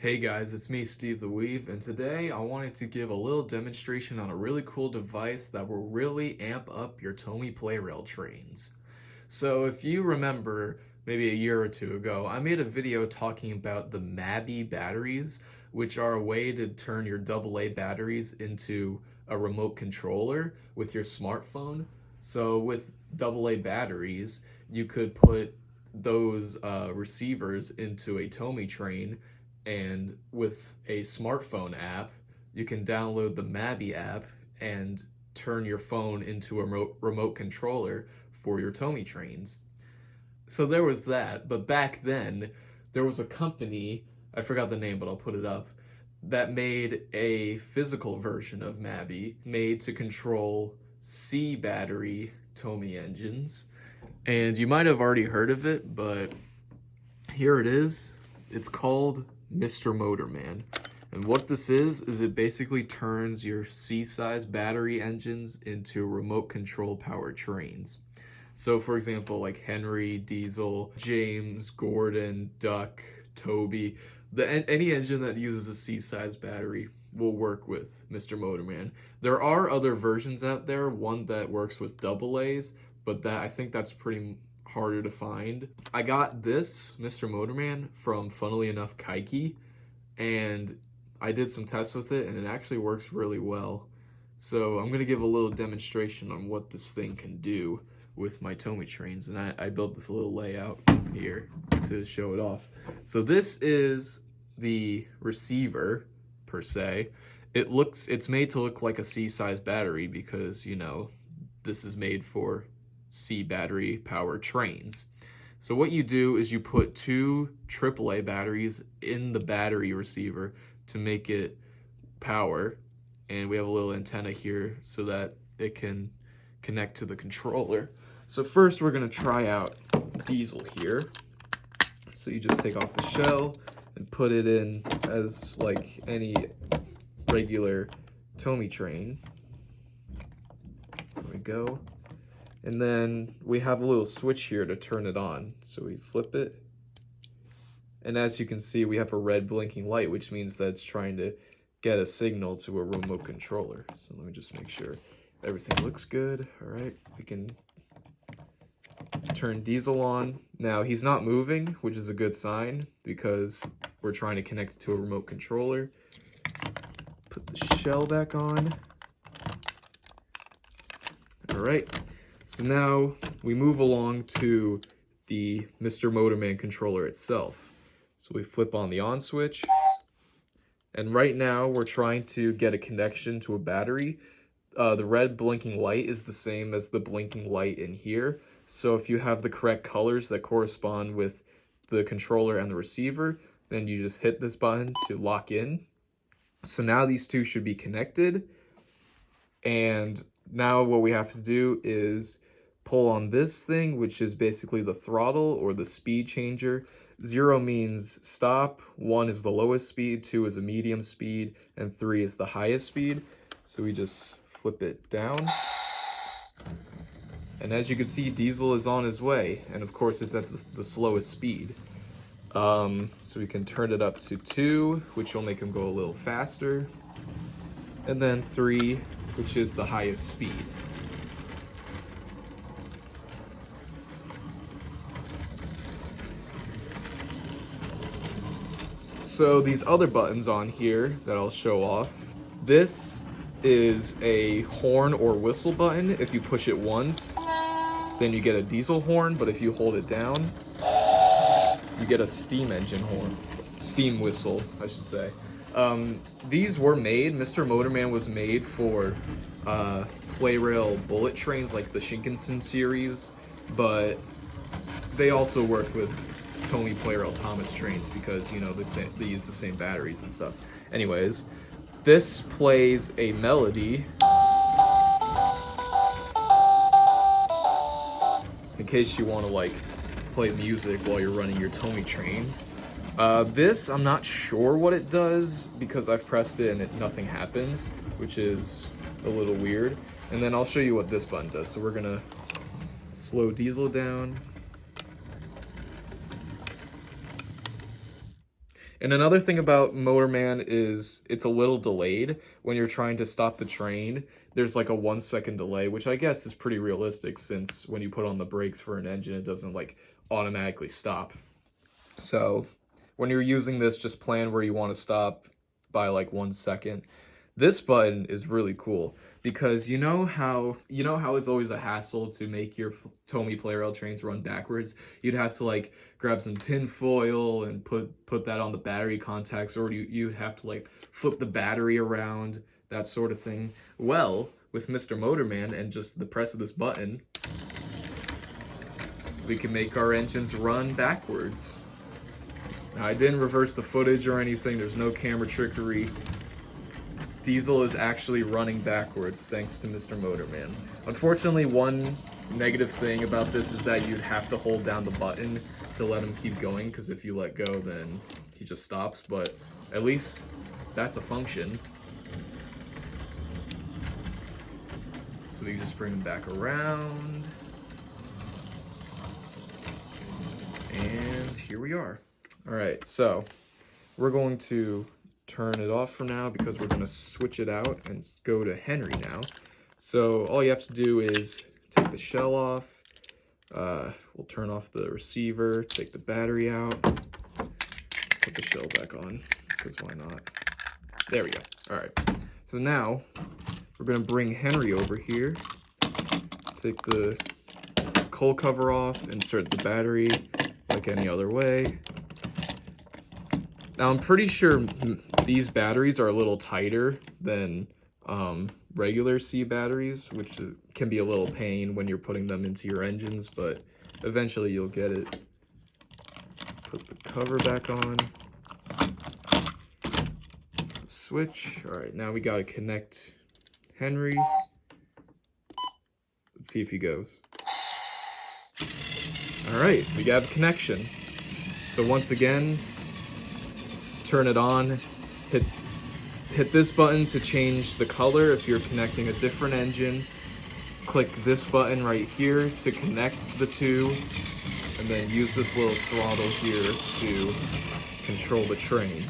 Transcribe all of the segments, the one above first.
Hey guys, it's me, SteveTheWeave, and today I wanted to give a little demonstration on a really cool device that will really amp up your Tomy Plarail trains. So if you remember, maybe a year or two ago, I made a video talking about the Mabby batteries, which are a way to turn your AA batteries into a remote controller with your smartphone. So with AA batteries, you could put those receivers into a Tomy train, and with a smartphone app, you can download the Mabby app and turn your phone into a remote controller for your Tomy trains. So there was that, but back then, there was a company, I forgot the name, but I'll put it up, that made a physical version of Mabby made to control C battery Tomy engines. And you might have already heard of it, but here it is. It's called Mr. Motorman. And what this is it basically turns your C-size battery engines into remote control powered trains. So for example, like Henry, Diesel, James, Gordon, Duck, Toby, any engine that uses a C-size battery will work with Mr. Motorman. There are other versions out there, one that works with AA's, but I think that's pretty harder to find. I got this Mr. Motorman from, funnily enough, Kaiki, and I did some tests with it, and it actually works really well. So I'm going to give a little demonstration on what this thing can do with my Tomy trains, and I built this little layout here to show it off. So this is the receiver, per se. It's made to look like a C-size battery because, you know, this is made for C battery powered trains. So what you do is you put two AAA batteries in the battery receiver to make it power, and we have a little antenna here so that it can connect to the controller. So first we're going to try out Diesel here. So you just take off the shell and put it in as like any regular Tomy train. There we go. And then we have a little switch here to turn it on. So we flip it. And as you can see, we have a red blinking light, which means that it's trying to get a signal to a remote controller. So let me just make sure everything looks good. All right, we can turn Diesel on. Now he's not moving, which is a good sign because we're trying to connect it to a remote controller. Put the shell back on. All right. So now we move along to the Mr. Motorman controller itself. So we flip on the on switch. And right now we're trying to get a connection to a battery. The red blinking light is the same as the blinking light in here. So if you have the correct colors that correspond with the controller and the receiver, then you just hit this button to lock in. So now these two should be connected. And now what we have to do is pull on this thing, which is basically the throttle or the speed changer. 0 means stop, 1 is the lowest speed, 2 is a medium speed, and 3 is the highest speed. So we just flip it down. And as you can see, Diesel is on his way. And of course, it's at the slowest speed. So we can turn it up to 2, which will make him go a little faster. And then 3, which is the highest speed. So these other buttons on here that I'll show off, this is a horn or whistle button. If you push it once, then you get a diesel horn, but if you hold it down, you get a steam engine horn. Steam whistle, I should say. These were made, Mr. Motorman was made for Plarail bullet trains like the Shinkansen series, but they also work with Tomy Plarail Thomas trains because, you know, they use the same batteries and stuff. Anyways, this plays a melody in case you want to like play music while you're running your Tomy trains. This, I'm not sure what it does because I've pressed it and nothing happens, which is a little weird. And then I'll show you what this button does. So we're gonna slow Diesel down. And another thing about Motorman is it's a little delayed when you're trying to stop the train. There's like a 1 second delay, which I guess is pretty realistic since when you put on the brakes for an engine, it doesn't like automatically stop. So when you're using this, just plan where you want to stop by like 1 second. This button is really cool because you know how it's always a hassle to make your Tomy Plarail trains run backwards. You'd have to like grab some tin foil and put that on the battery contacts, or you'd have to like flip the battery around, that sort of thing. Well, with Mr. Motorman and just the press of this button, we can make our engines run backwards. Now, I didn't reverse the footage or anything. There's no camera trickery. Diesel is actually running backwards thanks to Mr. Motorman. Unfortunately, one negative thing about this is that you'd have to hold down the button to let him keep going, because if you let go, then he just stops, but at least that's a function. So we can just bring him back around. And here we are. All right, so we're going to turn it off for now because we're going to switch it out and go to Henry now. So all you have to do is take the shell off. We'll turn off the receiver, take the battery out, put the shell back on, because why not? There we go. All right. So now we're going to bring Henry over here, take the coal cover off, insert the battery like any other way. Now I'm pretty sure these batteries are a little tighter than regular C batteries, which can be a little pain when you're putting them into your engines, but eventually you'll get it. Put the cover back on. Switch. All right, now we got to connect Henry. Let's see if he goes. All right, we got a connection. So once again, turn it on, hit this button to change the color if you're connecting a different engine. Click this button right here to connect the two, and then use this little throttle here to control the train.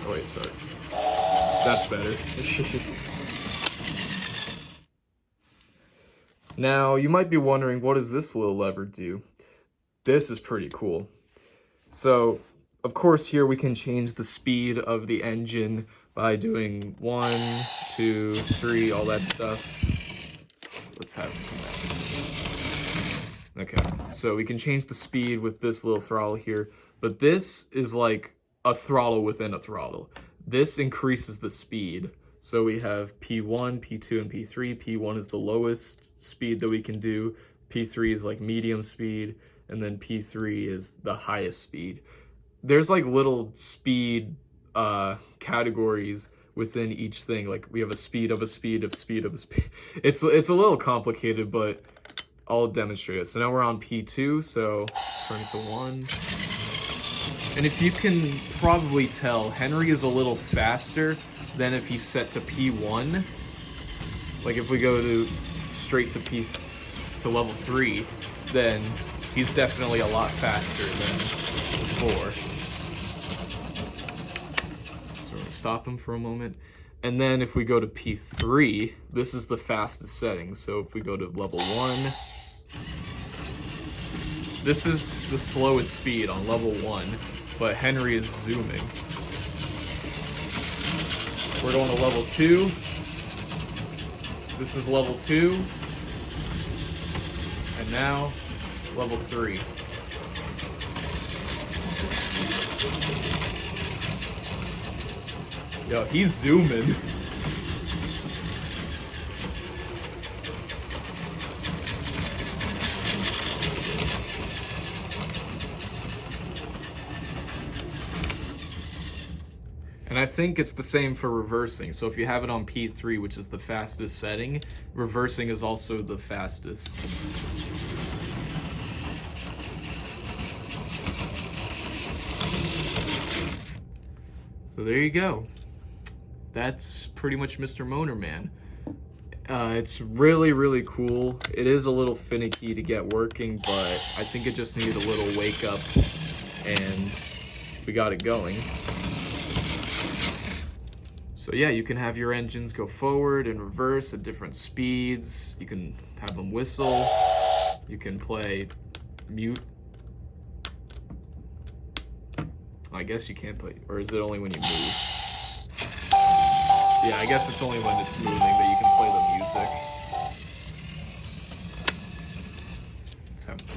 Oh wait, sorry. That's better. Now, you might be wondering, what does this little lever do? This is pretty cool. So, of course, here we can change the speed of the engine by doing 1, 2, 3, all that stuff. Let's have it come back. Okay, so we can change the speed with this little throttle here, but this is like a throttle within a throttle. This increases the speed. So we have P1, P2, and P3. P1 is the lowest speed that we can do. P3 is like medium speed. And then P3 is the highest speed. There's like little speed categories within each thing. Like we have a speed of a speed of speed of a speed. It's a little complicated, but I'll demonstrate it. So now we're on P2, so turn it to 1. And if you can probably tell, Henry is a little faster than if he's set to P1. Like if we go straight to level 3, then he's definitely a lot faster than before. So we're gonna stop him for a moment. And then if we go to P3, this is the fastest setting. So if we go to level 1, this is the slowest speed on level 1, but Henry is zooming. We're going to level 2. This is level 2. And now, level 3. Yo, he's zooming. And I think it's the same for reversing. So if you have it on P3, which is the fastest setting, reversing is also the fastest. So there you go. That's pretty much Mr. Motorman. It's really cool. It is a little finicky to get working, but I think it just needed a little wake up and we got it going. So yeah, you can have your engines go forward and reverse at different speeds. You can have them whistle. You can play mute. I guess you can't play, or is it only when you move? Yeah, I guess it's only when it's moving that you can play the music. Let's have it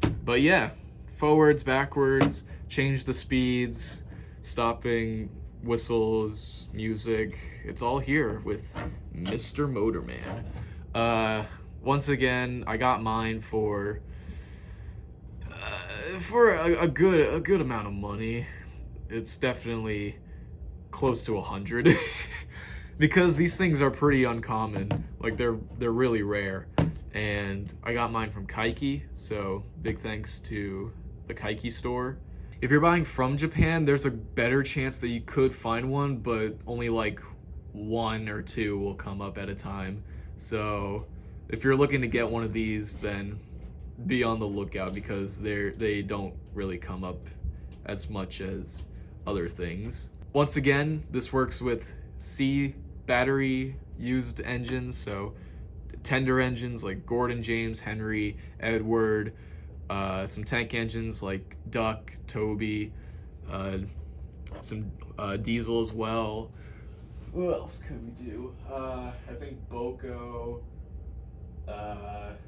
back. But yeah, forwards, backwards, change the speeds, stopping, whistles, music. It's all here with Mr. Motorman. Once again, I got mine for a good amount of money. It's definitely close to 100 because these things are pretty uncommon. Like they're really rare, and I got mine from Kaiki, so big thanks to the Kaiki store. If you're buying from Japan, there's a better chance that you could find one, but only like 1 or 2 will come up at a time. So if you're looking to get one of these, then be on the lookout because they don't really come up as much as other things. Once again, this works with C battery used engines, so tender engines like Gordon, James, Henry, Edward, some tank engines like Duck, Toby, some diesel as well. What else could we do? I think Boko,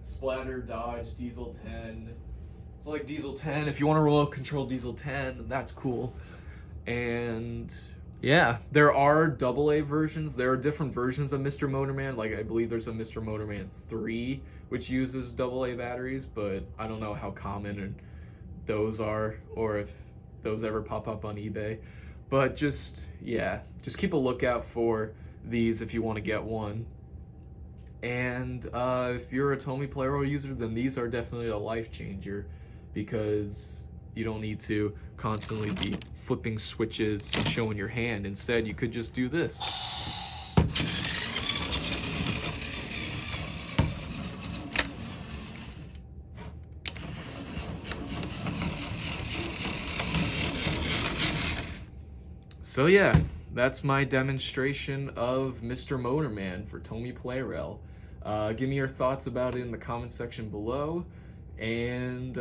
Splatter, Dodge, Diesel 10. So like Diesel 10, if you want to remote control Diesel 10, that's cool. And yeah, there are AA versions. There are different versions of Mr. Motorman. Like I believe there's a Mr. Motorman 3, which uses AA batteries, but I don't know how common those are or if those ever pop up on eBay. But just keep a lookout for these if you want to get one. And if you're a Tomy Plarail user, then these are definitely a life changer because you don't need to constantly be flipping switches and showing your hand. Instead, you could just do this. So yeah, that's my demonstration of Mr. Motorman for Tomy Plarail. Give me your thoughts about it in the comment section below, and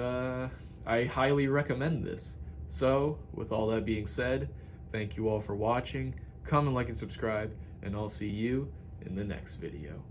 I highly recommend this. So, with all that being said, thank you all for watching. Comment, like, and subscribe, and I'll see you in the next video.